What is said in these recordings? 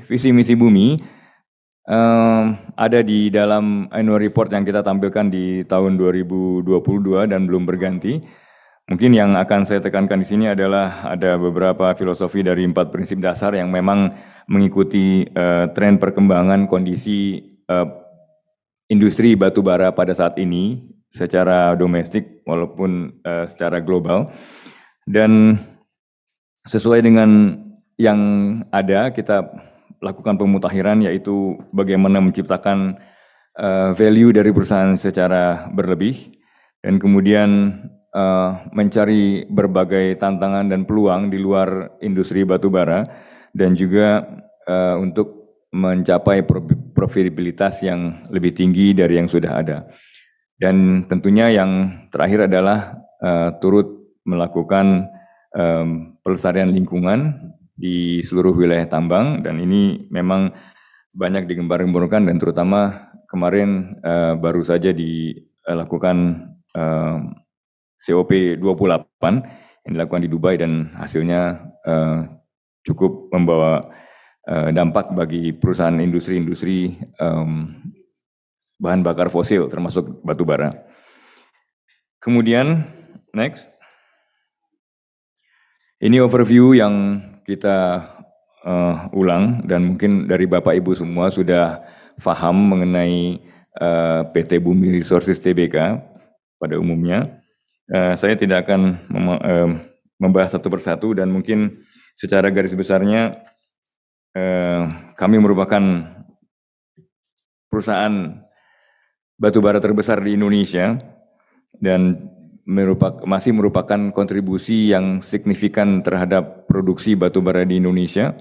visi misi bumi ada di dalam annual report yang kita tampilkan di tahun 2022 dan belum berganti. Mungkin yang akan saya tekankan di sini adalah ada beberapa filosofi dari 4 prinsip dasar yang memang mengikuti tren perkembangan kondisi industri batubara pada saat ini secara domestik maupun secara global. Dan sesuai dengan yang ada, kita lakukan pemutakhiran, yaitu bagaimana menciptakan value dari perusahaan secara berlebih, dan kemudian mencari berbagai tantangan dan peluang di luar industri batubara, dan juga untuk mencapai profitabilitas yang lebih tinggi dari yang sudah ada. Dan tentunya yang terakhir adalah turut melakukan pelestarian lingkungan di seluruh wilayah tambang, dan ini memang banyak digembar-gemborkan, dan terutama kemarin baru saja dilakukan COP 28 yang dilakukan di Dubai, dan hasilnya cukup membawa dampak bagi perusahaan industri-industri bahan bakar fosil termasuk batubara. Kemudian next, ini overview yang kita ulang, dan mungkin dari Bapak Ibu semua sudah paham mengenai PT Bumi Resources Tbk pada umumnya. Saya tidak akan membahas satu persatu, dan mungkin secara garis besarnya kami merupakan perusahaan batubara terbesar di Indonesia, dan masih merupakan kontribusi yang signifikan terhadap produksi batubara di Indonesia.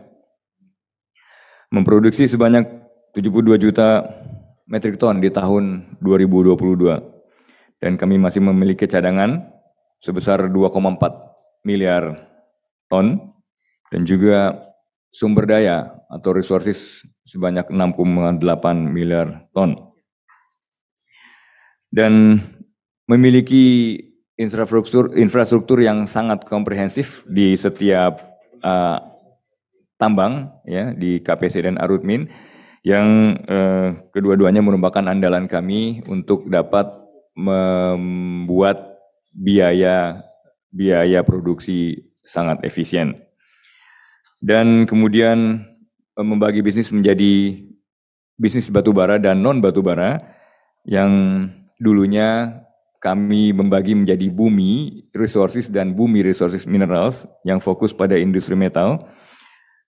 Memproduksi sebanyak 72 juta metrik ton di tahun 2022. Dan kami masih memiliki cadangan sebesar 2,4 miliar ton, dan juga sumber daya atau resources sebanyak 6,8 miliar ton. Dan memiliki infrastruktur yang sangat komprehensif di setiap tambang, ya, di KPC dan Arutmin, yang kedua-duanya merupakan andalan kami untuk dapat membuat biaya produksi sangat efisien. Dan kemudian membagi bisnis menjadi bisnis batubara dan non batubara, yang dulunya kami membagi menjadi Bumi Resources dan Bumi Resources Minerals yang fokus pada industri metal.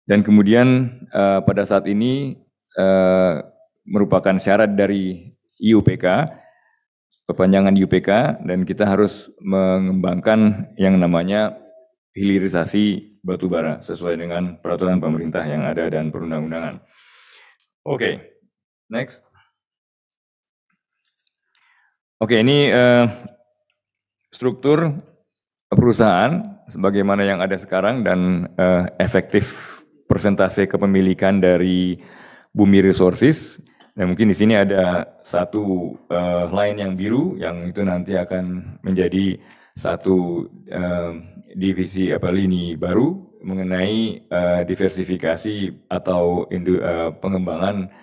Dan kemudian pada saat ini merupakan syarat dari IUPK, perpanjangan IUPK, dan kita harus mengembangkan yang namanya hilirisasi batubara sesuai dengan peraturan pemerintah yang ada dan perundang-undangan. Oke, next. Oke, ini struktur perusahaan sebagaimana yang ada sekarang, dan efektif persentase kepemilikan dari Bumi Resources. Dan mungkin di sini ada satu line yang biru, yang itu nanti akan menjadi satu divisi lini baru mengenai diversifikasi atau pengembangan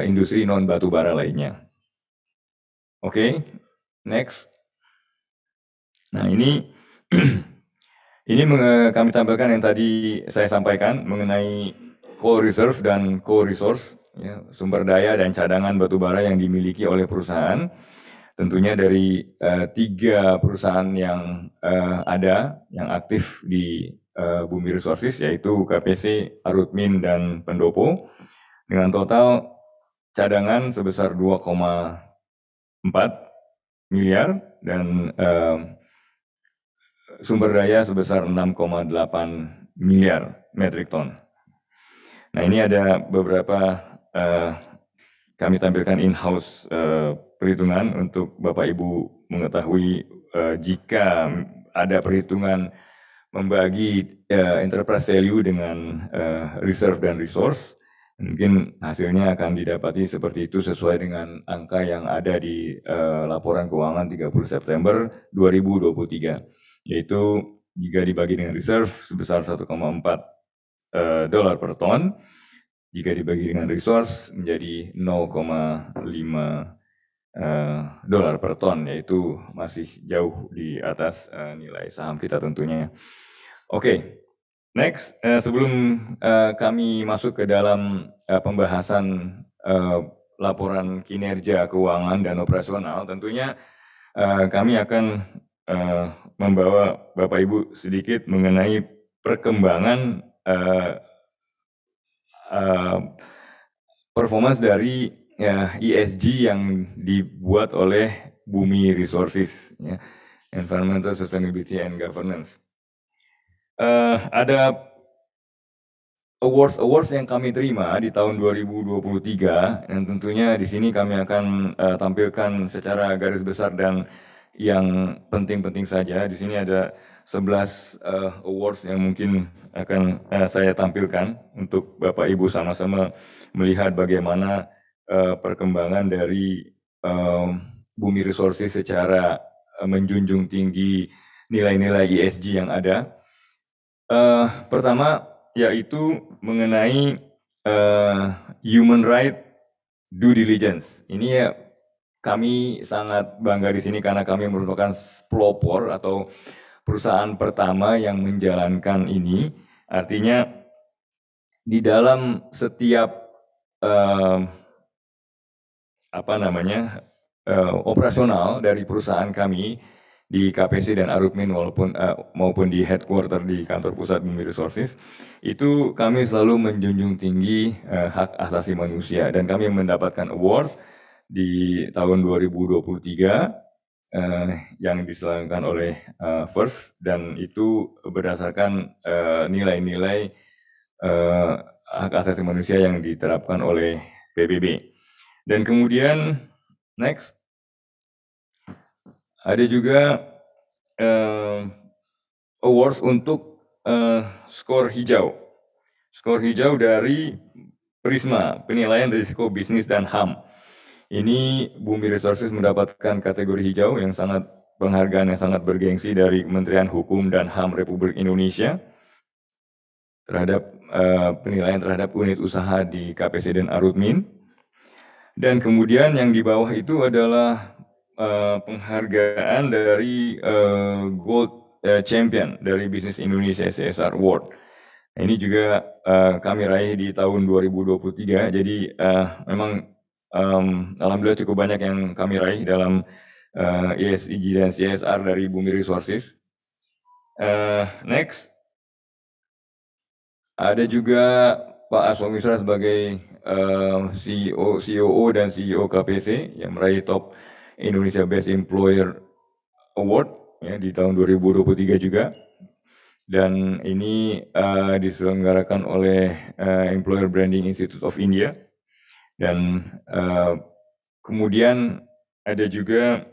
industri non batubara lainnya. Oke, next. Nah, ini kami tampilkan yang tadi saya sampaikan mengenai coal reserve dan coal resource, ya, sumber daya dan cadangan batubara yang dimiliki oleh perusahaan. Tentunya dari 3 perusahaan yang ada, yang aktif di Bumi Resources, yaitu KPC, Arutmin, dan Pendopo, dengan total cadangan sebesar 2,4 miliar dan sumber daya sebesar 6,8 miliar metrik ton. Nah, ini ada beberapa kami tampilkan in-house perhitungan untuk Bapak Ibu mengetahui jika ada perhitungan membagi enterprise value dengan reserve dan resource, mungkin hasilnya akan didapati seperti itu sesuai dengan angka yang ada di laporan keuangan 30 September 2023, yaitu jika dibagi dengan reserve sebesar $1,4 per ton, jika dibagi dengan resource menjadi 0,5 dolar per ton, yaitu masih jauh di atas nilai saham kita tentunya. Oke, next, sebelum kami masuk ke dalam pembahasan laporan kinerja keuangan dan operasional, tentunya kami akan membawa Bapak Ibu sedikit mengenai perkembangan performance dari ESG yang dibuat oleh Bumi Resources, ya, Environmental Sustainability and Governance. Ada awards yang kami terima di tahun 2023, dan tentunya di sini kami akan tampilkan secara garis besar dan yang penting-penting saja. Di sini ada 11 awards yang mungkin akan saya tampilkan untuk Bapak Ibu sama-sama melihat bagaimana perkembangan dari Bumi Resources secara menjunjung tinggi nilai-nilai ESG yang ada. Pertama yaitu mengenai human right due diligence. Ini ya kami sangat bangga di sini karena kami merupakan pelopor atau perusahaan pertama yang menjalankan ini. Artinya di dalam setiap operasional dari perusahaan kami di KPC dan Arutmin maupun di headquarter di kantor pusat Bumi Resources, itu kami selalu menjunjung tinggi hak asasi manusia, dan kami mendapatkan awards di tahun 2023 yang diselenggarakan oleh First, dan itu berdasarkan nilai-nilai hak asasi manusia yang diterapkan oleh PBB. Dan kemudian next, ada juga awards untuk skor hijau. Skor hijau dari Prisma, penilaian risiko bisnis dan HAM. Ini Bumi Resources mendapatkan kategori hijau yang sangat penghargaan yang sangat bergengsi dari Kementerian Hukum dan HAM Republik Indonesia terhadap penilaian terhadap unit usaha di KPC dan Arutmin. Dan kemudian yang di bawah itu adalah penghargaan dari Gold Champion dari Bisnis Indonesia CSR Award. Nah, ini juga kami raih di tahun 2023. Jadi memang alhamdulillah cukup banyak yang kami raih dalam ESG dan CSR dari Bumi Resources. Next, ada juga Pak Aswa Misra sebagai COO dan CEO KPC yang meraih top Indonesia Best Employer Award ya, di tahun 2023 juga. Dan ini diselenggarakan oleh Employer Branding Institute of India. Dan kemudian ada juga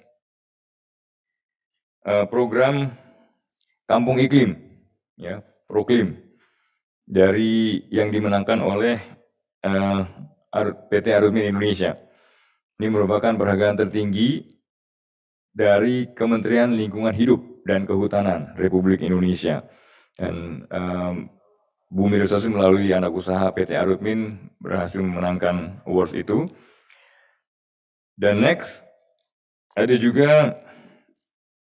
program Kampung Iklim, ya, Proklim, dari yang dimenangkan oleh PT Arutmin Indonesia. Ini merupakan penghargaan tertinggi dari Kementerian Lingkungan Hidup dan Kehutanan Republik Indonesia. Dan Bumi Resources melalui anak usaha PT Arutmin berhasil memenangkan awards itu. Dan next, ada juga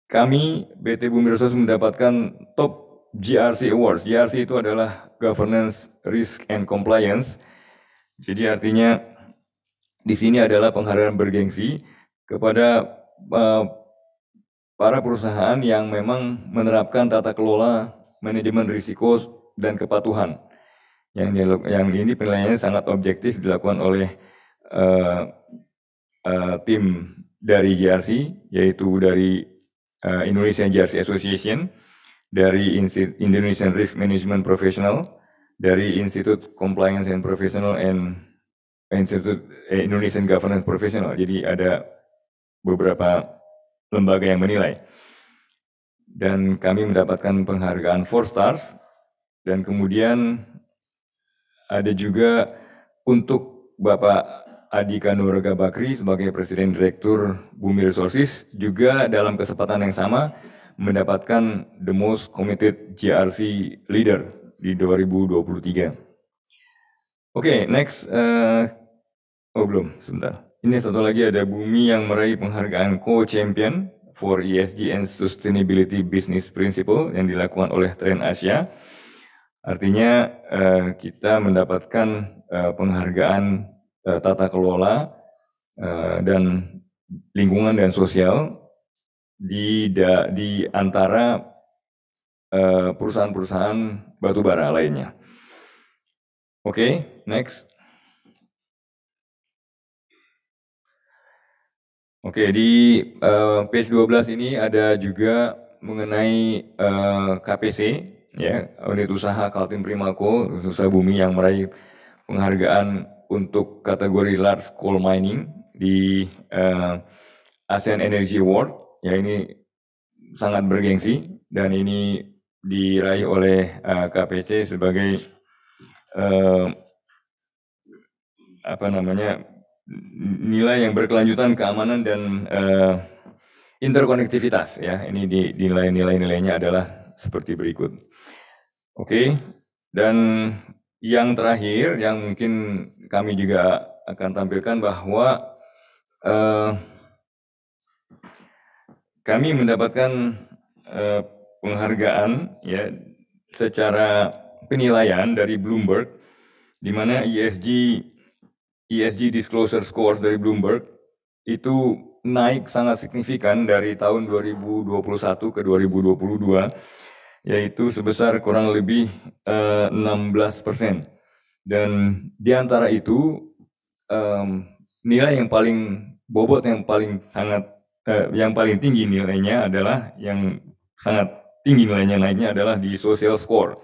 kami PT Bumi Resources mendapatkan top GRC Awards. GRC itu adalah Governance, Risk, and Compliance. Jadi artinya di sini adalah penghargaan bergengsi kepada para perusahaan yang memang menerapkan tata kelola manajemen risiko dan kepatuhan. Yang ini penilaiannya sangat objektif dilakukan oleh tim dari GRC, yaitu dari Indonesian GRC Association, dari Indonesian Risk Management Professional, dari Institute Compliance and Professional, and Institute Indonesian Governance Professional. Jadi ada beberapa lembaga yang menilai. Dan kami mendapatkan penghargaan 4 stars. Dan kemudian ada juga untuk Bapak Adhika Nuraga Bakri sebagai Presiden Direktur Bumi Resources, juga dalam kesempatan yang sama mendapatkan The Most Committed GRC Leader di 2023. Oke, next. Oh belum, sebentar. Ini satu lagi ada Bumi yang meraih penghargaan Co-Champion for ESG and Sustainability Business Principle yang dilakukan oleh Trend Asia. Artinya kita mendapatkan penghargaan tata kelola dan lingkungan dan sosial di antara perusahaan-perusahaan batubara lainnya. Oke, next. Oke, di page 12 ini ada juga mengenai KPC, ya, unit usaha Kaltim Primaco, usaha bumi yang meraih penghargaan untuk kategori large coal mining di ASEAN Energy Award. Ya, ini sangat bergengsi dan ini diraih oleh KPC sebagai nilai yang berkelanjutan, keamanan dan interkonektivitas, ya. Ini nilainya adalah seperti berikut. Oke, dan yang terakhir yang mungkin kami juga akan tampilkan bahwa kami mendapatkan penghargaan, ya, secara penilaian dari Bloomberg, di mana ESG Disclosure Scores dari Bloomberg itu naik sangat signifikan dari tahun 2021 ke 2022, yaitu sebesar kurang lebih 16%. Dan di antara itu nilai yang paling bobot, yang paling tinggi nilainya adalah yang sangat tinggi nilainya naiknya adalah di social score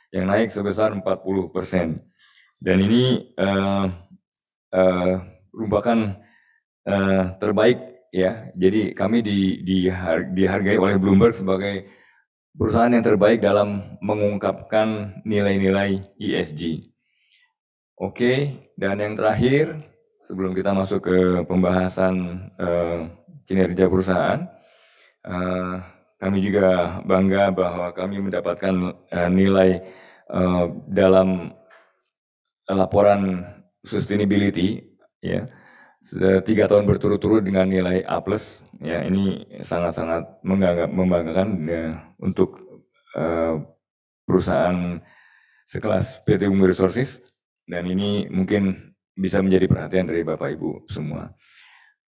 yang naik sebesar 40%. Dan ini merupakan terbaik, ya. Jadi kami dihargai oleh Bloomberg sebagai perusahaan yang terbaik dalam mengungkapkan nilai-nilai ESG. Oke, dan yang terakhir sebelum kita masuk ke pembahasan kinerja perusahaan, kami juga bangga bahwa kami mendapatkan nilai dalam laporan sustainability, ya, 3 tahun berturut-turut dengan nilai A+, ya. Ini sangat-sangat membanggakan, ya, untuk perusahaan sekelas PT Bumi Resources, dan ini mungkin bisa menjadi perhatian dari Bapak Ibu semua.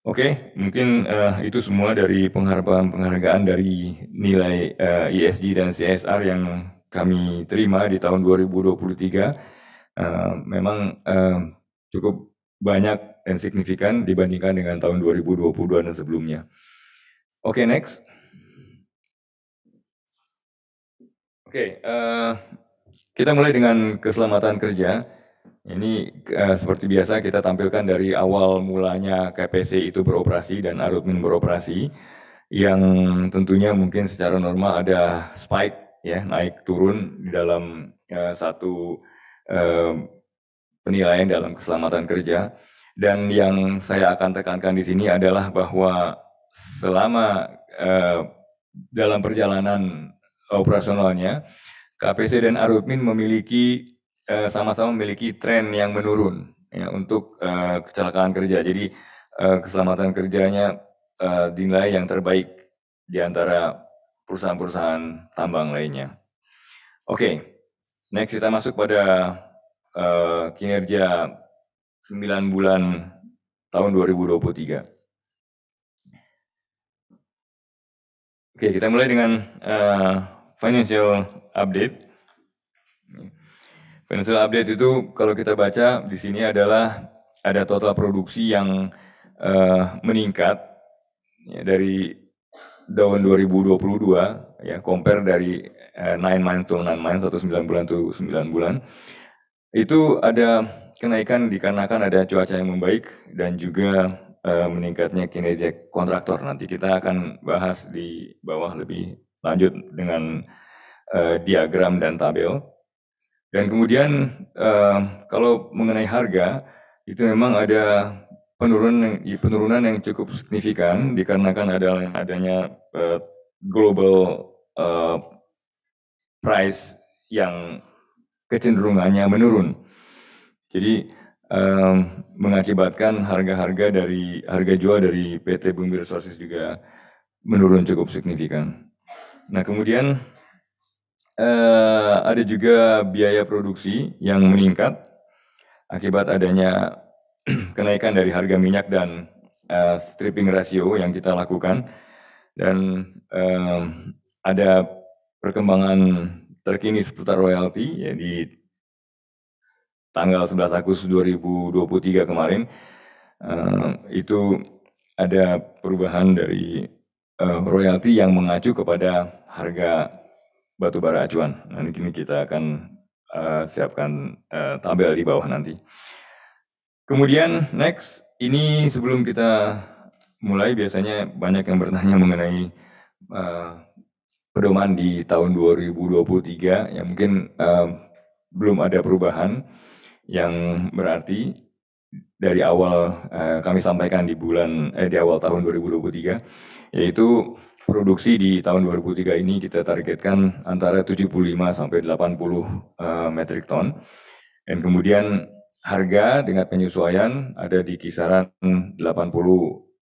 Oke, mungkin itu semua dari penghargaan dari nilai ESG dan CSR yang kami terima di tahun 2023. Memang cukup banyak dan signifikan dibandingkan dengan tahun 2022 dan sebelumnya. Oke, next. Oke, kita mulai dengan keselamatan kerja. Ini seperti biasa kita tampilkan dari awal mulanya KPC itu beroperasi dan Arutmin beroperasi, yang tentunya mungkin secara normal ada spike, ya, naik turun di dalam satu penilaian dalam keselamatan kerja. Dan yang saya akan tekankan di sini adalah bahwa selama dalam perjalanan operasionalnya, KPC dan Arutmin sama-sama memiliki tren yang menurun, ya, untuk kecelakaan kerja. Jadi keselamatan kerjanya dinilai yang terbaik di antara perusahaan-perusahaan tambang lainnya. Oke, next kita masuk pada kinerja 9 bulan tahun 2023. Oke, kita mulai dengan financial update. Financial update itu kalau kita baca di sini adalah ada total produksi yang meningkat, ya, dari tahun 2022, ya, compare dari 9 months to 9 months atau 9 bulan to 9 bulan. Itu ada kenaikan dikarenakan ada cuaca yang membaik dan juga meningkatnya kinerja kontraktor. Nanti kita akan bahas di bawah lebih lanjut dengan diagram dan tabel. Dan kemudian kalau mengenai harga, itu memang ada penurunan yang cukup signifikan dikarenakan adanya global price yang kecenderungannya menurun. Jadi mengakibatkan harga jual dari PT Bumi Resources juga menurun cukup signifikan. Nah, kemudian ada juga biaya produksi yang meningkat akibat adanya kenaikan dari harga minyak dan stripping ratio yang kita lakukan, dan ada perkembangan terkini seputar royalti ya, di tanggal 11 Agustus 2023 kemarin itu ada perubahan dari royalti yang mengacu kepada harga batubara acuan. Nah, ini kita akan siapkan tabel di bawah nanti. Kemudian next, ini sebelum kita mulai biasanya banyak yang bertanya mengenai pedoman di tahun 2023 yang mungkin belum ada perubahan yang berarti dari awal kami sampaikan di awal tahun 2023, yaitu produksi di tahun 2003 ini kita targetkan antara 75 sampai 80 metric ton, dan kemudian harga dengan penyesuaian ada di kisaran 80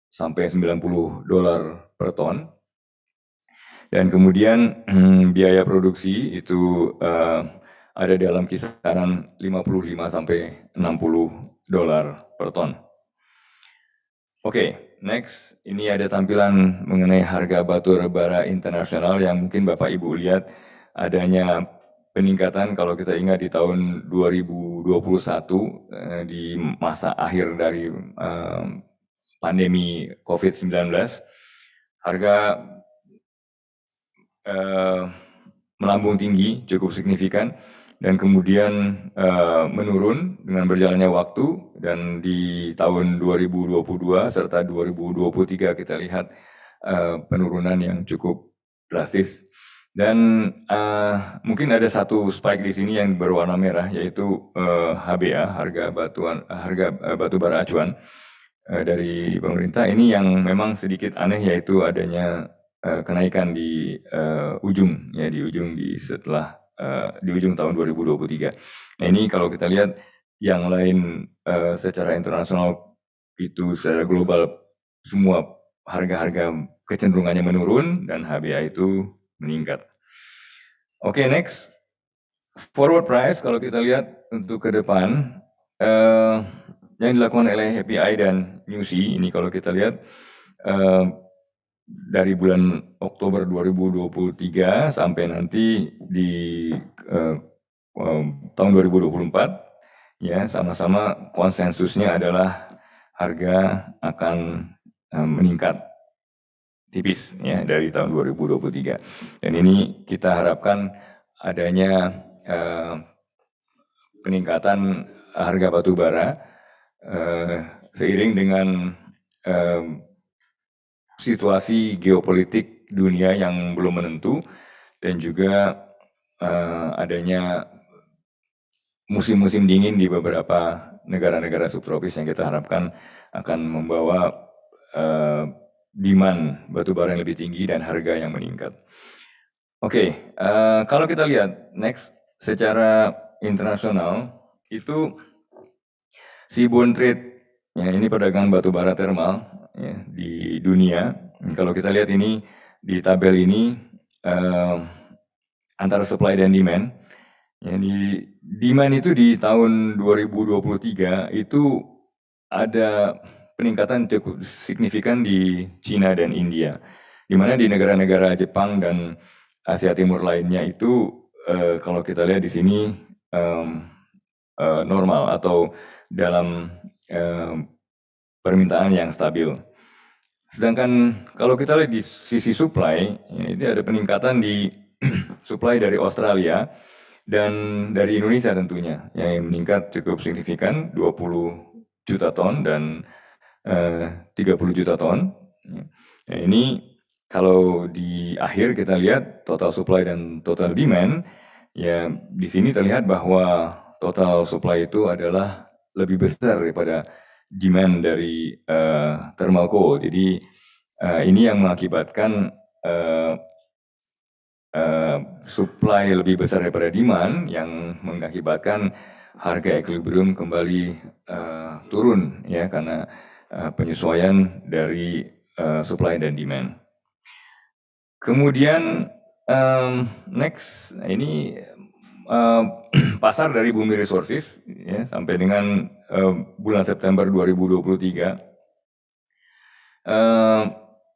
sampai 90 dolar per ton. Dan kemudian biaya produksi itu ada dalam kisaran 55 sampai 60 dolar per ton. Oke, next, ini ada tampilan mengenai harga batu bara internasional yang mungkin Bapak Ibu lihat adanya peningkatan. Kalau kita ingat di tahun 2021 di masa akhir dari pandemi COVID-19, harga melambung tinggi cukup signifikan dan kemudian menurun dengan berjalannya waktu, dan di tahun 2022 serta 2023 kita lihat penurunan yang cukup drastis. Dan mungkin ada satu spike di sini yang berwarna merah, yaitu HBA, harga batu bara acuan dari pemerintah. Ini yang memang sedikit aneh, yaitu adanya kenaikan di ujung tahun 2023. Nah, ini kalau kita lihat yang lain secara internasional itu secara global semua harga-harga kecenderungannya menurun dan HBA itu meningkat. Oke, next, forward price kalau kita lihat untuk ke depan yang dilakukan oleh HPI dan NewSea, ini kalau kita lihat dari bulan Oktober 2023 sampai nanti di tahun 2024, ya, sama-sama konsensusnya adalah harga akan meningkat tipis ya dari tahun 2023. Dan ini kita harapkan adanya peningkatan harga batu bara seiring dengan situasi geopolitik dunia yang belum menentu, dan juga adanya musim-musim dingin di beberapa negara-negara subtropis yang kita harapkan akan membawa demand batubara yang lebih tinggi dan harga yang meningkat. Oke, kalau kita lihat next, secara internasional itu seaborne trade, ya, ini perdagangan batubara thermal ya, di dunia. Kalau kita lihat ini di tabel ini antara supply dan demand. Ya, di demand itu di tahun 2023 itu ada peningkatan cukup signifikan di China dan India, di mana di negara-negara Jepang dan Asia Timur lainnya itu kalau kita lihat di sini normal atau dalam permintaan yang stabil. Sedangkan kalau kita lihat di sisi supply, ya, itu ada peningkatan di supply dari Australia dan dari Indonesia tentunya, yang meningkat cukup signifikan 20 juta ton dan 30 juta ton. Nah, ini kalau di akhir kita lihat total supply dan total demand, ya di sini terlihat bahwa total supply itu adalah lebih besar daripada demand dari thermal coal. Jadi ini yang mengakibatkan supply lebih besar daripada demand, yang mengakibatkan harga equilibrium kembali turun ya karena penyesuaian dari supply dan demand. Kemudian next, ini pasar dari Bumi Resources ya, sampai dengan bulan September 2023.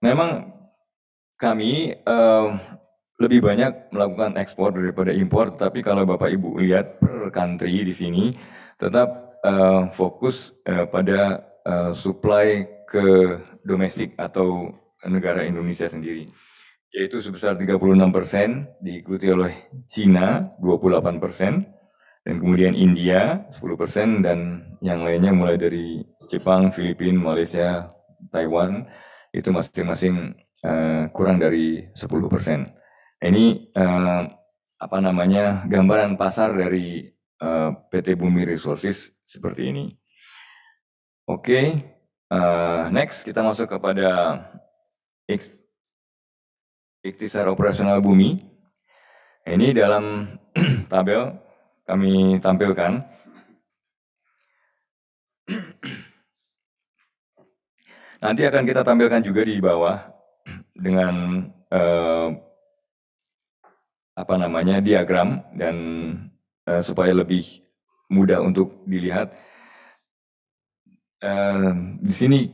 Memang kami lebih banyak melakukan ekspor daripada impor, tapi kalau Bapak Ibu lihat per country di sini tetap fokus pada supply ke domestik atau negara Indonesia sendiri, yaitu sebesar 36%, diikuti oleh Cina 28%, dan kemudian India 10%, dan yang lainnya mulai dari Jepang, Filipina, Malaysia, Taiwan, itu masing-masing kurang dari 10%. Ini gambaran pasar dari PT Bumi Resources seperti ini. Oke, next kita masuk kepada ikhtisar operasional bumi. Ini dalam tabel kami tampilkan. Nanti akan kita tampilkan juga di bawah dengan diagram, dan supaya lebih mudah untuk dilihat. Di sini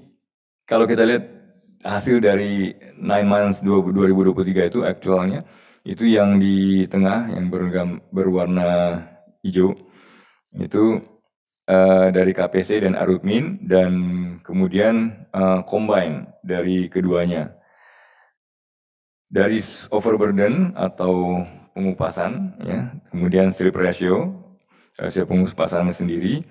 kalau kita lihat hasil dari 9 months 2023 itu aktualnya, itu yang di tengah yang berwarna hijau itu dari KPC dan Arutmin, dan kemudian combine dari keduanya. Dari overburden atau pengupasan, ya, kemudian strip ratio pengupasan sendiri,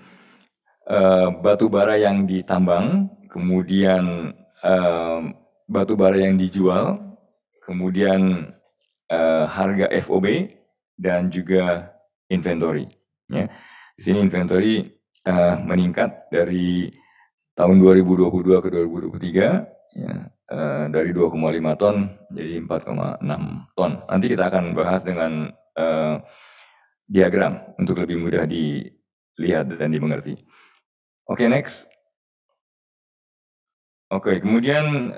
batu bara yang ditambang, kemudian batu bara yang dijual, kemudian harga FOB, dan juga inventory. Ya. Di sini inventory meningkat dari tahun 2022 ke 2023, ya, dari 2,5 ton jadi 4,6 ton. Nanti kita akan bahas dengan diagram untuk lebih mudah dilihat dan dimengerti. Oke, next. Oke, kemudian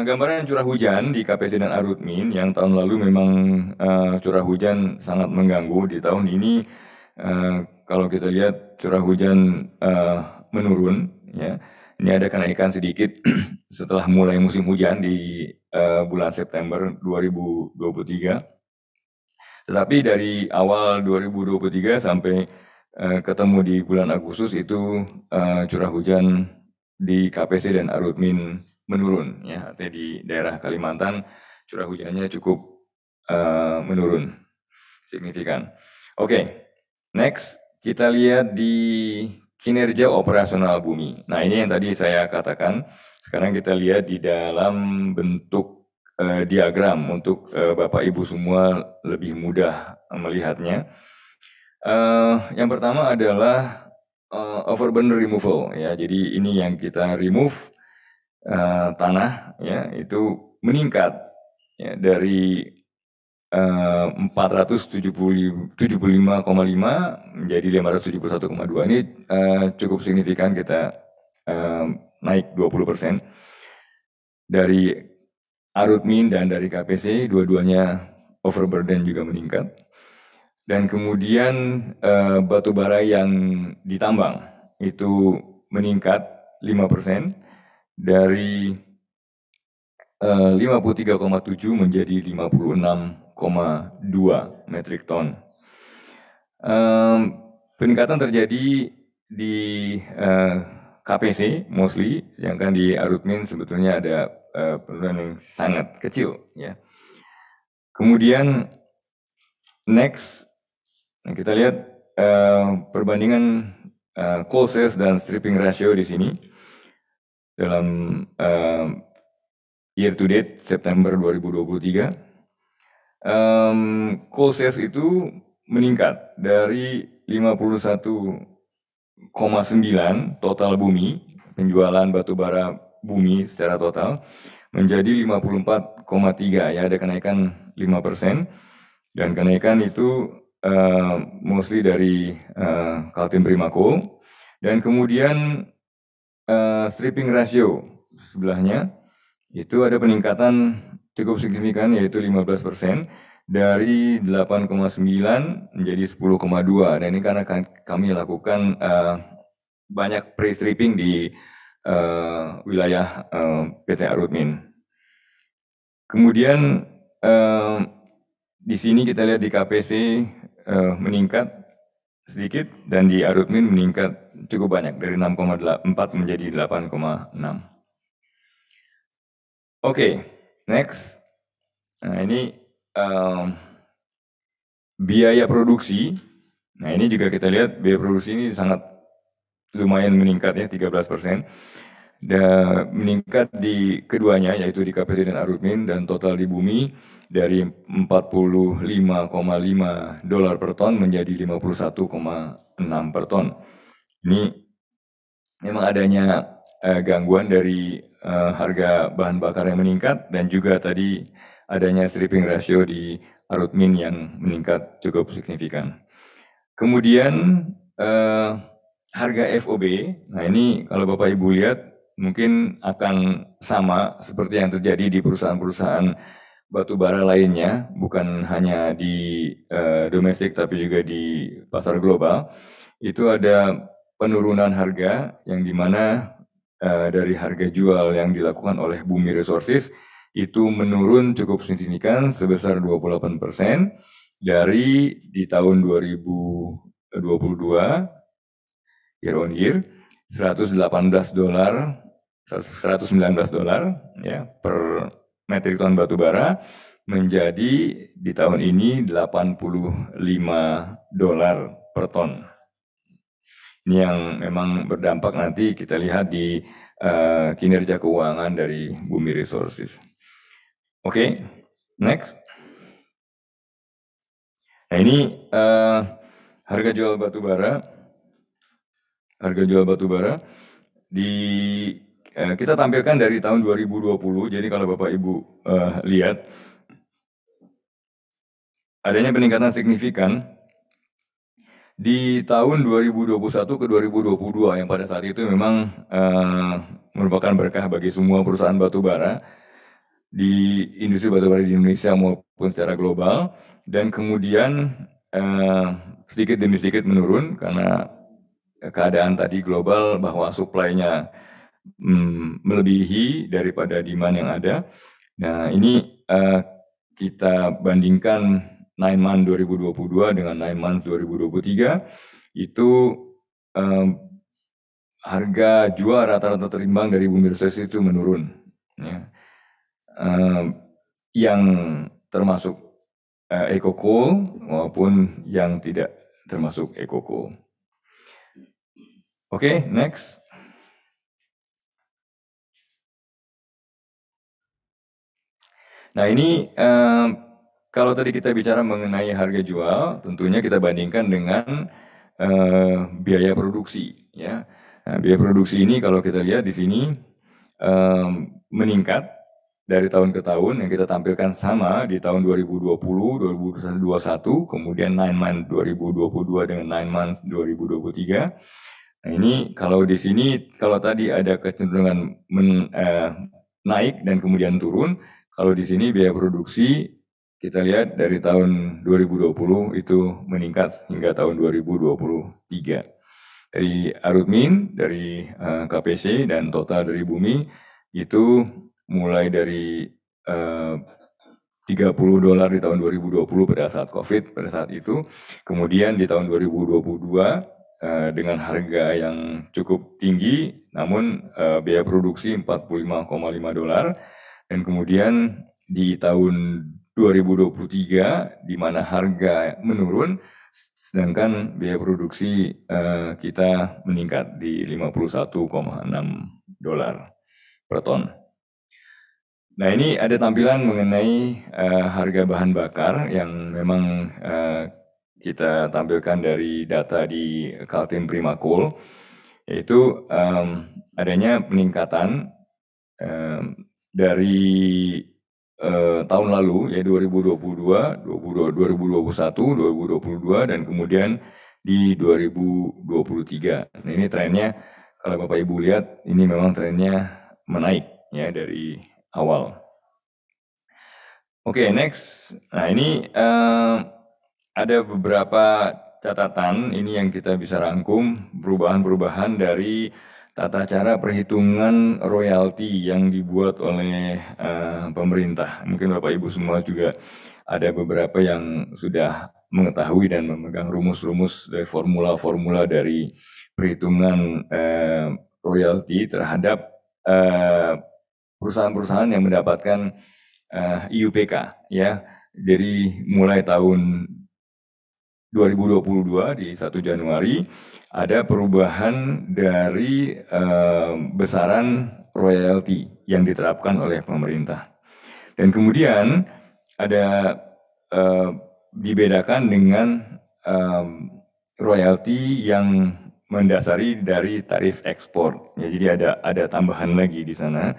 gambaran curah hujan di KPC dan Arutmin yang tahun lalu memang curah hujan sangat mengganggu. Di tahun ini kalau kita lihat curah hujan menurun, ya. Ini ada kenaikan sedikit setelah mulai musim hujan di bulan September 2023. Tetapi dari awal 2023 sampai ketemu di bulan Agustus itu curah hujan di KPC dan Arutmin menurun, ya. Artinya di daerah Kalimantan curah hujannya cukup menurun signifikan. Oke, next kita lihat di kinerja operasional bumi. Nah, ini yang tadi saya katakan. Sekarang kita lihat di dalam bentuk diagram untuk Bapak Ibu semua lebih mudah melihatnya. Yang pertama adalah overburden removal, ya. Jadi ini yang kita remove tanah, ya, itu meningkat, ya, dari 475,5 menjadi 571,2. Ini cukup signifikan, kita naik 20%. Dari Arutmin dan dari KPC, dua-duanya overburden juga meningkat. Dan kemudian batu bara yang ditambang itu meningkat 5%, dari 53,7 menjadi 56,2 metrik ton. Peningkatan terjadi di KPC mostly, sedangkan di Arutmin sebetulnya ada penurunan yang sangat kecil, ya. Kemudian next, kita lihat perbandingan coal sales dan stripping ratio di sini dalam year to date September 2023. Coal sales itu meningkat dari 51,9 total bumi, penjualan batu bara bumi secara total, menjadi 54,3, ya, ada kenaikan 5%, dan kenaikan itu mostly dari Kaltim Primakol, dan kemudian stripping ratio sebelahnya itu ada peningkatan cukup signifikan, yaitu 15% dari 8,9 menjadi 10,2, dan ini karena kami lakukan banyak pre-stripping di wilayah PT Arutmin. Kemudian di sini kita lihat di KPC meningkat sedikit, dan di Arutmin meningkat cukup banyak dari 6,4 menjadi 8,6. Oke, next. Nah, ini biaya produksi. Nah, ini juga kita lihat biaya produksi ini sangat lumayan meningkat ya, 13%. Dan meningkat di keduanya, yaitu di KPC dan Arutmin, dan total di bumi dari $45,5 per ton menjadi 51,6 per ton. Ini memang adanya gangguan dari harga bahan bakar yang meningkat, dan juga tadi adanya stripping ratio di Arutmin yang meningkat cukup signifikan. Kemudian harga FOB, nah ini kalau Bapak Ibu lihat mungkin akan sama seperti yang terjadi di perusahaan-perusahaan batubara lainnya, bukan hanya di domestik tapi juga di pasar global. Itu ada penurunan harga yang dimana dari harga jual yang dilakukan oleh Bumi Resources itu menurun cukup signifikan sebesar 28% dari di tahun 2022 year on year $119 ya per metrik ton batu bara menjadi di tahun ini $85 per ton. Ini yang memang berdampak, nanti kita lihat di kinerja keuangan dari Bumi Resources. Oke, next. Nah, ini harga jual batu bara. Harga jual batu bara kita tampilkan dari tahun 2020. Jadi kalau Bapak Ibu lihat adanya peningkatan signifikan di tahun 2021 ke 2022, yang pada saat itu memang merupakan berkah bagi semua perusahaan batu bara di industri batu bara di Indonesia maupun secara global, dan kemudian sedikit demi sedikit menurun karena keadaan tadi global bahwa supply-nya melebihi daripada demand yang ada. Nah, ini kita bandingkan 9 months 2022 dengan 9 months 2023, itu harga jual rata-rata terimbang dari Bumi Resources itu menurun, ya. Yang termasuk eco coal maupun yang tidak termasuk eco coal. Oke, next. Nah, ini kalau tadi kita bicara mengenai harga jual, tentunya kita bandingkan dengan biaya produksi, ya. Nah, biaya produksi ini kalau kita lihat di sini meningkat dari tahun ke tahun, yang kita tampilkan sama di tahun 2020, 2021, kemudian 9 months 2022 dengan 9 months 2023. Nah, ini kalau di sini, kalau tadi ada kecenderungan naik dan kemudian turun, kalau di sini biaya produksi kita lihat dari tahun 2020 itu meningkat hingga tahun 2023. Dari Arutmin, dari KPC, dan total dari Bumi itu mulai dari $30 di tahun 2020 pada saat COVID, pada saat itu. Kemudian di tahun 2022 dengan harga yang cukup tinggi, namun biaya produksi $45,5, dan kemudian di tahun 2023 di mana harga menurun, sedangkan biaya produksi kita meningkat di $51,6 per ton. Nah, ini ada tampilan mengenai harga bahan bakar yang memang kita tampilkan dari data di Kaltim Primakol, yaitu adanya peningkatan dari tahun lalu, ya 2022, 2021, 2022, dan kemudian di 2023. Nah, ini trennya, kalau Bapak Ibu lihat, ini memang trennya menaik ya dari awal. Oke, next. Nah, ini ada beberapa catatan ini yang kita bisa rangkum, perubahan-perubahan dari tata cara perhitungan royalti yang dibuat oleh pemerintah. Mungkin Bapak Ibu semua juga ada beberapa yang sudah mengetahui dan memegang rumus-rumus dari formula-formula dari perhitungan royalti terhadap perusahaan-perusahaan yang mendapatkan IUPK, ya. Jadi mulai tahun 2022 di 1 Januari ada perubahan dari besaran royalti yang diterapkan oleh pemerintah. Dan kemudian ada dibedakan dengan royalti yang mendasari dari tarif ekspor. Ya, jadi ada tambahan lagi di sana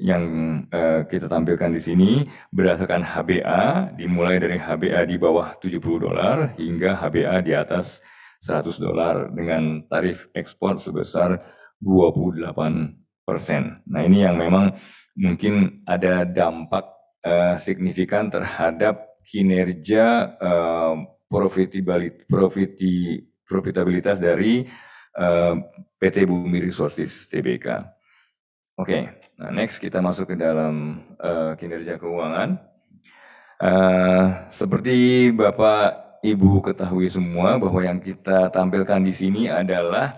yang kita tampilkan di sini berdasarkan HBA, dimulai dari HBA di bawah $70 hingga HBA di atas $100 dengan tarif ekspor sebesar 28%. Nah, ini yang memang mungkin ada dampak signifikan terhadap kinerja profitabilitas dari PT Bumi Resources Tbk. Oke, nah next kita masuk ke dalam kinerja keuangan. Seperti Bapak Ibu ketahui semua bahwa yang kita tampilkan di sini adalah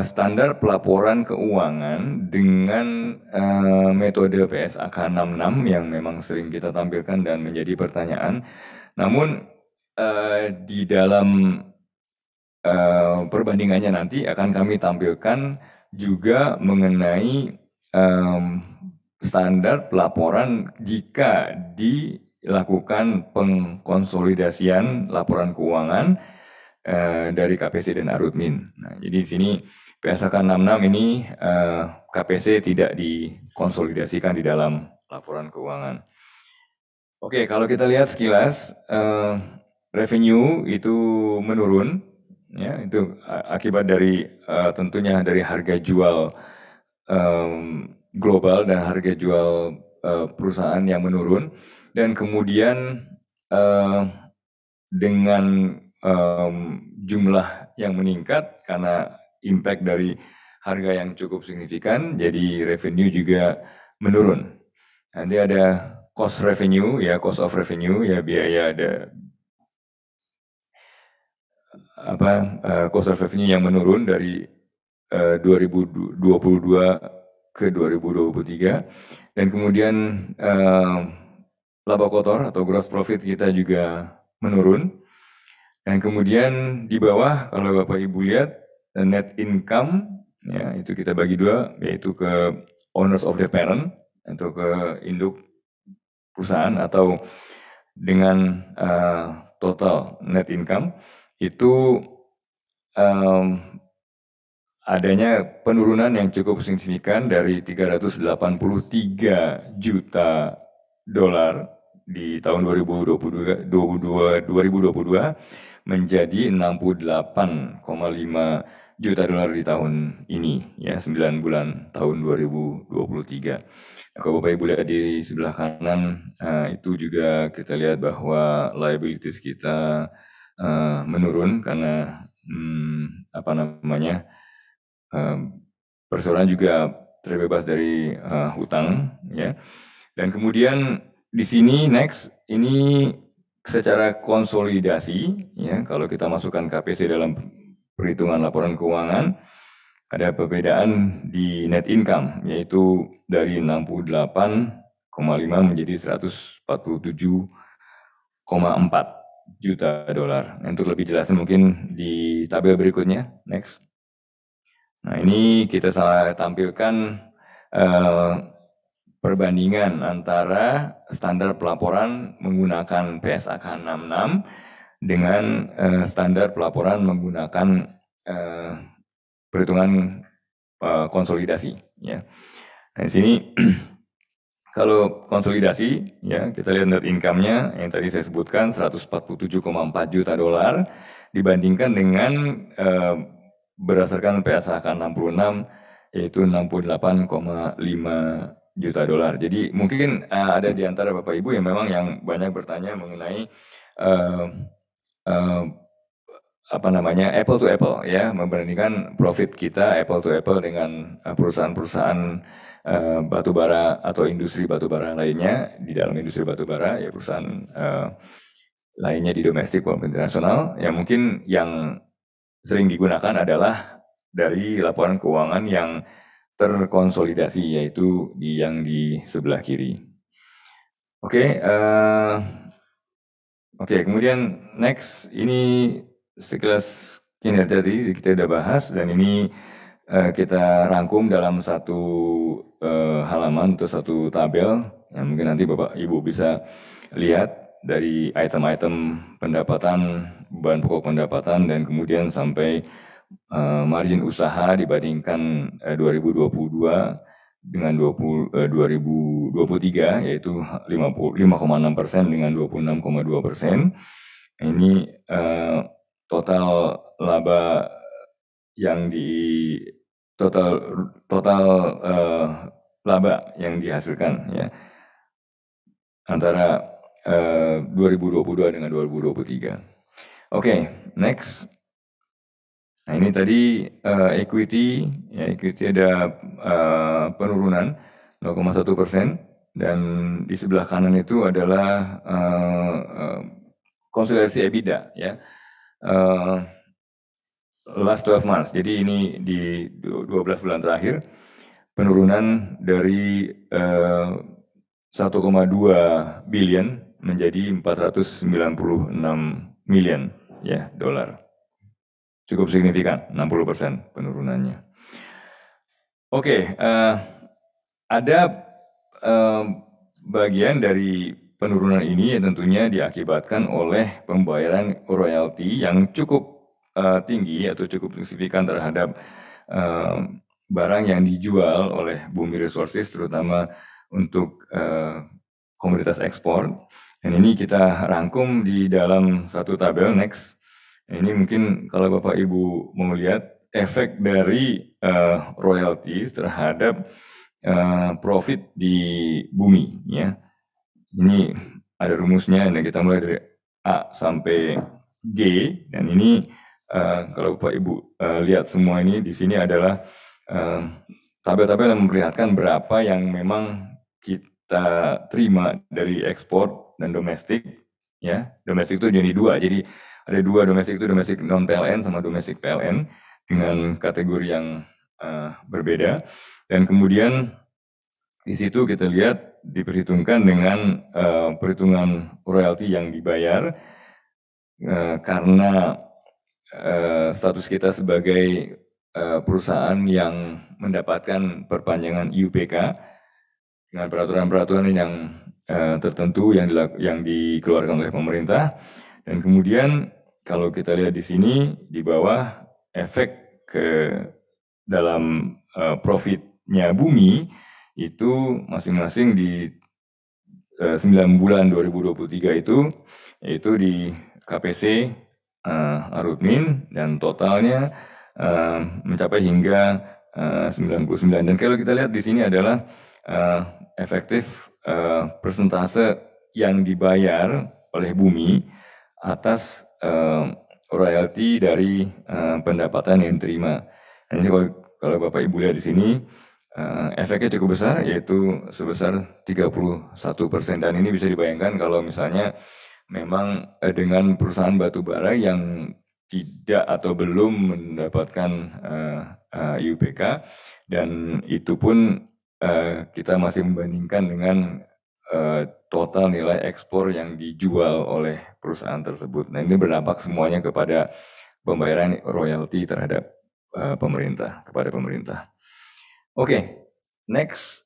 standar pelaporan keuangan dengan metode PSAK 66 yang memang sering kita tampilkan dan menjadi pertanyaan. Namun di dalam perbandingannya nanti akan kami tampilkan juga mengenai standar pelaporan jika dilakukan pengkonsolidasian laporan keuangan dari KPC dan Arutmin. Nah, jadi di sini PSAK 66 ini KPC tidak dikonsolidasikan di dalam laporan keuangan. Oke, kalau kita lihat sekilas revenue itu menurun, ya itu akibat dari tentunya dari harga jual global dan harga jual perusahaan yang menurun, dan kemudian dengan jumlah yang meningkat karena impact dari harga yang cukup signifikan, jadi revenue juga menurun. Nanti ada cost revenue, ya cost of revenue, ya biaya ada cost of revenue yang menurun dari 2022 ke 2023, dan kemudian laba kotor atau gross profit kita juga menurun, dan kemudian di bawah kalau Bapak Ibu lihat net income, ya itu kita bagi dua, yaitu ke owners of the parent atau ke induk perusahaan atau dengan total net income itu adanya penurunan yang cukup signifikan dari $383 juta di tahun 2022 menjadi $68,5 juta di tahun ini, ya 9 bulan tahun 2023. Kalau Bapak Ibu lihat di sebelah kanan itu juga kita lihat bahwa liabilities kita menurun karena perseroan juga terbebas dari hutang, ya. Dan kemudian di sini next ini secara konsolidasi, ya kalau kita masukkan KPC dalam perhitungan laporan keuangan ada perbedaan di net income, yaitu dari 68,5 menjadi 147,4 juta dolar. Untuk lebih jelasnya mungkin di tabel berikutnya, next. Nah, ini kita tampilkan perbandingan antara standar pelaporan menggunakan PSAK 66 dengan standar pelaporan menggunakan perhitungan konsolidasi, ya. Nah, di sini Kalau konsolidasi, ya kita lihat net income-nya yang tadi saya sebutkan 147,4 juta dolar dibandingkan dengan berdasarkan PSHK 66 yaitu 68,5 juta dolar. Jadi mungkin ada di antara Bapak Ibu yang memang yang banyak bertanya mengenai apple to apple ya, membandingkan profit kita apple to apple dengan perusahaan-perusahaan batubara atau industri batubara lainnya di dalam industri batubara ya, perusahaan lainnya di domestik maupun internasional. Ya mungkin yang sering digunakan adalah dari laporan keuangan yang terkonsolidasi, yaitu yang di sebelah kiri. Oke, kemudian next, ini sekilas kinerja tadi kita udah bahas, dan ini kita rangkum dalam satu halaman atau satu tabel yang mungkin nanti Bapak Ibu bisa lihat dari item-item pendapatan, beban pokok pendapatan, dan kemudian sampai margin usaha dibandingkan 2022 dengan 2023, yaitu 5,6% dengan 26,2%. Ini total laba yang laba yang dihasilkan ya antara 2022 dengan 2023. Oke, next. Nah ini tadi equity, ya equity ada penurunan 0,1%, dan di sebelah kanan itu adalah konsolidasi EBITDA ya. Last 12 months, jadi ini di 12 bulan terakhir, penurunan dari 1,2 billion menjadi 496 million ya dolar. Cukup signifikan, 60% penurunannya. Oke, ada bagian dari penurunan ini yang tentunya diakibatkan oleh pembayaran royalti yang cukup tinggi atau cukup signifikan terhadap barang yang dijual oleh Bumi Resources, terutama untuk komoditas ekspor. Dan ini kita rangkum di dalam satu tabel next. Ini mungkin kalau Bapak Ibu mau lihat efek dari royalties terhadap profit di Bumi ya. Ini ada rumusnya, dan kita mulai dari A sampai G, dan ini kalau Bapak Ibu lihat semua ini di sini adalah tabel-tabel yang memperlihatkan berapa yang memang kita terima dari ekspor dan domestik ya. Domestik itu jadi dua, jadi ada dua domestik, itu domestik non PLN sama domestik PLN dengan kategori yang berbeda. Dan kemudian di situ kita lihat diperhitungkan dengan perhitungan royalti yang dibayar karena status kita sebagai perusahaan yang mendapatkan perpanjangan IUPK dengan peraturan-peraturan yang tertentu yang dikeluarkan oleh pemerintah. Dan kemudian kalau kita lihat di sini di bawah, efek ke dalam profitnya Bumi itu masing-masing di 9 bulan 2023 itu, yaitu di KPC, Arutmin, dan totalnya mencapai hingga 99. Dan kalau kita lihat di sini adalah efektif persentase yang dibayar oleh Bumi atas royalti dari pendapatan yang diterima. Ini kalau Bapak Ibu lihat di sini, efeknya cukup besar, yaitu sebesar 31%. Dan ini bisa dibayangkan kalau misalnya memang dengan perusahaan batubara yang tidak atau belum mendapatkan IUPK, dan itu pun kita masih membandingkan dengan total nilai ekspor yang dijual oleh perusahaan tersebut. Nah ini berdampak semuanya kepada pembayaran royalti terhadap kepada pemerintah. Oke, next.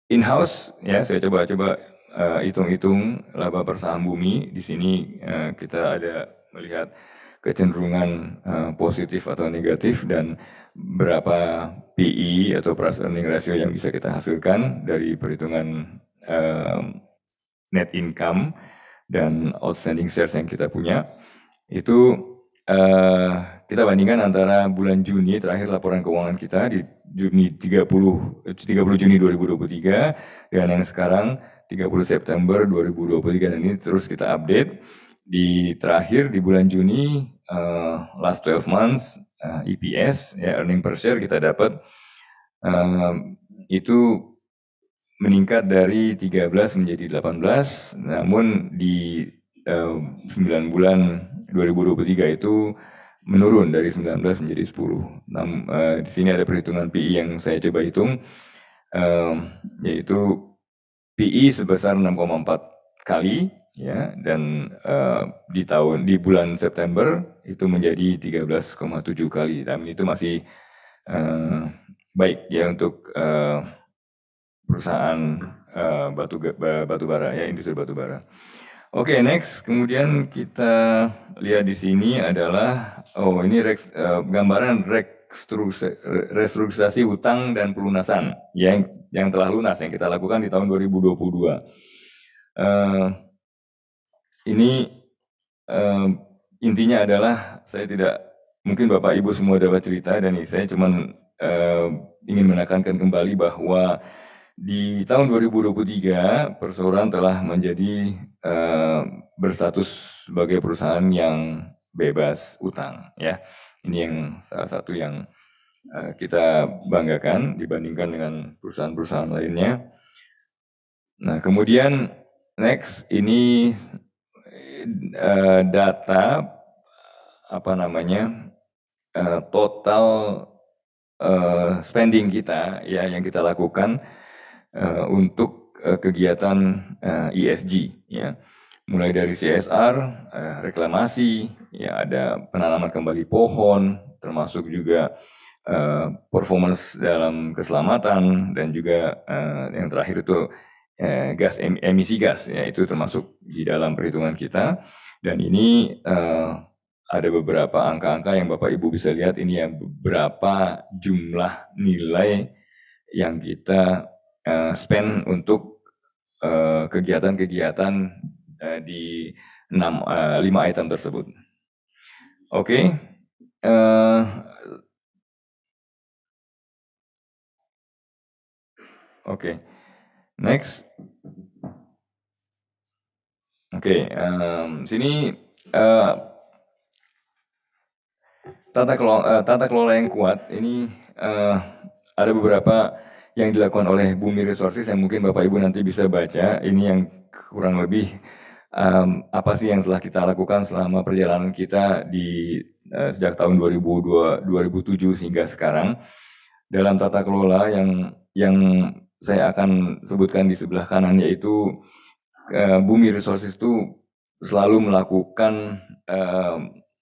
In-house, ya saya coba hitung-hitung laba per saham Bumi. Di sini kita ada melihat kecenderungan positif atau negatif, dan berapa PE atau price earning ratio yang bisa kita hasilkan dari perhitungan net income dan outstanding shares yang kita punya. Itu kita bandingkan antara bulan Juni terakhir laporan keuangan kita di Juni 30 Juni 2023 dan yang sekarang 30 September 2023, dan ini terus kita update. Di terakhir di bulan Juni last 12 months EPS ya, earning per share kita dapat itu meningkat dari 13 menjadi 18, namun di 9 bulan 2023 itu menurun dari 19 menjadi 10. Di sini ada perhitungan PE yang saya coba hitung, yaitu PE sebesar 6,4 kali ya, dan di bulan September itu menjadi 13,7 kali. Dan itu masih baik ya untuk perusahaan batu bara ya, industri batu bara. Oke, next. Kemudian kita lihat di sini adalah ini gambaran restrukturisasi hutang dan pelunasan yang telah lunas yang kita lakukan di tahun 2022. Ini intinya adalah mungkin Bapak Ibu semua dapat cerita, dan saya cuma ingin menekankan kembali bahwa di tahun 2023 Perseroan telah menjadi berstatus sebagai perusahaan yang bebas utang ya. Ini yang salah satu yang kita banggakan dibandingkan dengan perusahaan-perusahaan lainnya. Nah, kemudian next ini data total spending kita ya, yang kita lakukan untuk kegiatan ESG ya, mulai dari CSR, reklamasi ya, ada penanaman kembali pohon, termasuk juga performance dalam keselamatan, dan juga yang terakhir itu emisi gas ya, itu termasuk di dalam perhitungan kita. Dan ini ada beberapa angka-angka yang Bapak Ibu bisa lihat, ini yang berapa jumlah nilai yang kita spend untuk kegiatan-kegiatan di 5 item tersebut. Oke. Next. Sini tata kelola yang kuat ini ada beberapa yang dilakukan oleh Bumi Resources yang mungkin Bapak Ibu nanti bisa baca. Ini yang kurang lebih apa sih yang telah kita lakukan selama perjalanan kita di sejak tahun 2007 hingga sekarang dalam tata kelola yang saya akan sebutkan di sebelah kanan, yaitu Bumi Resources itu selalu melakukan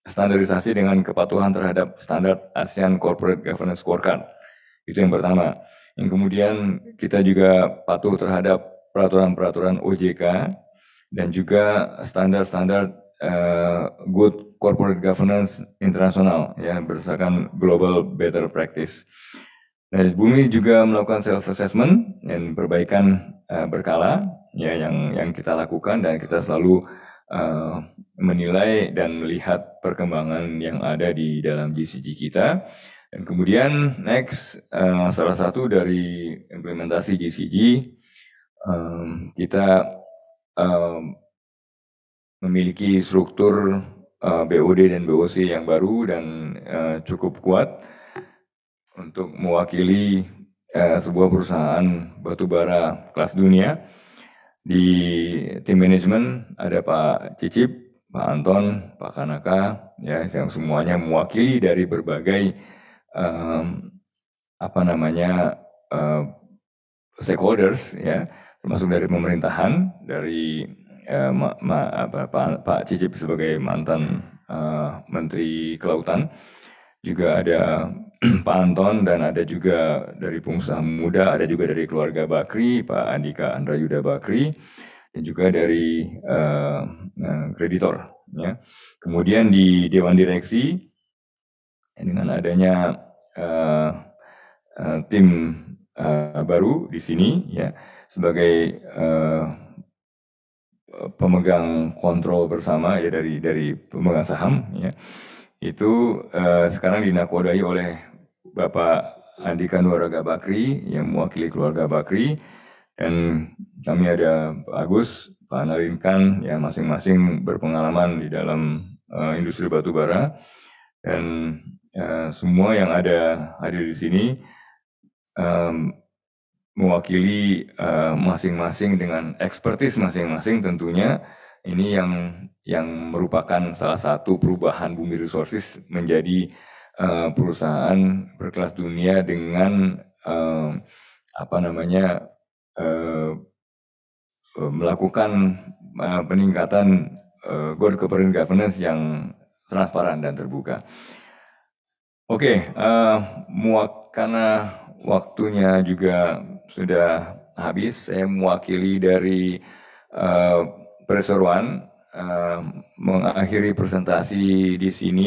standarisasi dengan kepatuhan terhadap standar ASEAN Corporate Governance Scorecard. Itu yang pertama. Yang kemudian kita juga patuh terhadap peraturan-peraturan OJK dan juga standar-standar Good Corporate Governance Internasional ya, berdasarkan Global Better Practice. Nah, Bumi juga melakukan self-assessment dan perbaikan berkala ya, yang kita lakukan, dan kita selalu menilai dan melihat perkembangan yang ada di dalam GCG kita. Dan kemudian next, salah satu dari implementasi GCG, kita memiliki struktur BOD dan BOC yang baru dan cukup kuat untuk mewakili sebuah perusahaan batubara kelas dunia. Di tim manajemen ada Pak Cicip, Pak Anton, Pak Kanaka, ya, yang semuanya mewakili dari berbagai stakeholders ya, termasuk dari pemerintahan, dari Pak Cicip sebagai mantan Menteri Kelautan, juga ada Pak Anton, dan ada juga dari pengusaha muda, ada juga dari keluarga Bakri, Pak Andika Andrayuda Bakri, dan juga dari kreditor ya. Kemudian di Dewan Direksi dengan adanya tim baru di sini, ya, sebagai pemegang kontrol bersama, ya, dari pemegang saham, ya, itu sekarang dinakodai oleh Bapak Andika Nuaraga Bakri yang mewakili keluarga Bakri, dan kami ada Pak Agus, Pak Narinkan, ya, masing-masing berpengalaman di dalam industri batubara, dan semua yang hadir di sini mewakili masing-masing dengan expertise masing-masing tentunya. Ini yang merupakan salah satu perubahan Bumi Resources menjadi perusahaan berkelas dunia dengan melakukan peningkatan corporate governance yang transparan dan terbuka. Oke, karena waktunya juga sudah habis, saya mewakili dari perseroan mengakhiri presentasi di sini.